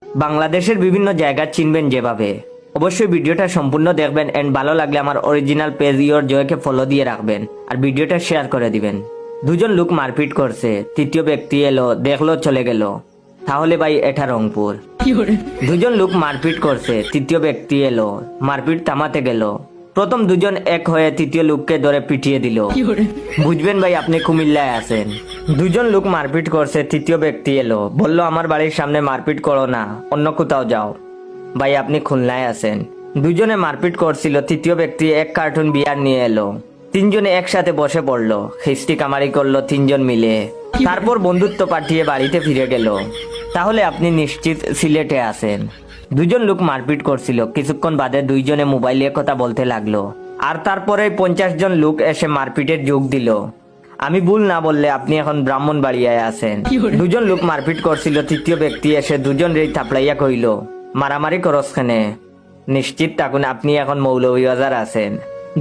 বাংলাদেশের বিভিন্ন জায়গা চিনবেন যেভাবে, অবশ্যই ভিডিওটা সম্পূর্ণ দেখবেন এন্ড ভালো লাগলে আমার অরিজিনাল পেজ ইওর জয়কে ফলো দিয়ে রাখবেন আর ভিডিওটা শেয়ার করে দিবেন। দুজন লোক মারপিট করছে, তৃতীয় ব্যক্তি এলো, দেখলো, চলে গেল। তাহলে ভাই এটা রংপুর। দুজন লোক মারপিট করছে, তৃতীয় ব্যক্তি এলো, মারপিট থামাতে গেল। প্রথম দুজন এক হয়ে তৃতীয় লোককে ধরে পিটিয়ে দিল। বুঝবেন ভাই আপনি কুমিল্লায় আছেন। দুজন লোক মারপিট করছে, তৃতীয় ব্যক্তি এলো, বলল আমার বাড়ির সামনে মারপিট করো না, অন্য কোথাও যাও। ভাই আপনি খুলনায় আছেন। দুজনে মারপিট করছিল, তৃতীয় ব্যক্তি এক কার্টুন বিয়ার নিয়ে এলো। তিনজনে একসাথে বসে পড়লো, খিস্তি কামারি করলো তিনজন মিলে। তারপর বন্ধুত্ব পাঠিয়ে বাড়িতে ফিরে গেল। তাহলে আপনি নিশ্চিত সিলেটে আছেন। দুজন লোক মারপিট করছিল, কিছুক্ষণ বাদে দুইজনে মোবাইলে কথা বলতে লাগলো। আর তারপরে 50 জন লোক এসে মারপিটের যোগ দিল। আমি ভুল না বললে আপনি এখন ব্রাহ্মণবাড়িয়ায় আছেন। দুজন লোক মারপিট করছিল, তৃতীয় ব্যক্তি এসে দুজন রেই থাপড়াইয়া কইল মারামারি করস খানে। নিশ্চিত থাকুন আপনি এখন মৌলভীবাজার আছেন।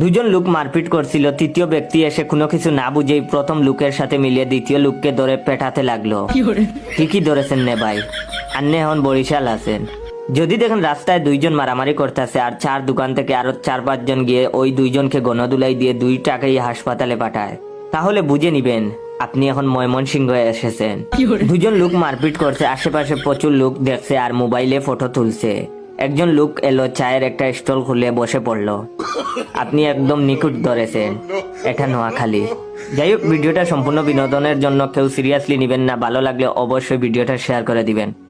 দুজন লোক মারপিট করছিল, তৃতীয় ব্যক্তি এসে কোনো কিছু না বুঝেই প্রথম লোকের সাথে মিলিয়ে দ্বিতীয় লোককে ধরে পেটাতে লাগলো। ঠিকই ধরেছেন নে ভাই, আন্নে এখন বরিশাল আছেন। যদি দেখেন রাস্তায় দুইজন মারামারি করতেছে আর চার দোকান থেকে আরো 4-5 জন গিয়ে ওই দুইজনকে গণদুলাই দিয়ে 2টাকেই হাসপাতালে পাঠায়, তাহলে বুঝে নিবেন আপনি এখন ময়মনসিংহ এসেছেন। দুজন লোক মারপিট করছে, আশেপাশে প্রচুর লোক দেখছে আর মোবাইলে ফটো তুলছে। একজন লোক এলো, চায়ের একটা স্টল খুলে বসে পড়লো। আপনি একদম নিখুঁত ধরেছেন, এটা নোয়াখালী। যাই হোক, ভিডিওটা সম্পূর্ণ বিনোদনের জন্য, কেউ সিরিয়াসলি নিবেন না। ভালো লাগলে অবশ্যই ভিডিওটা শেয়ার করে দিবেন।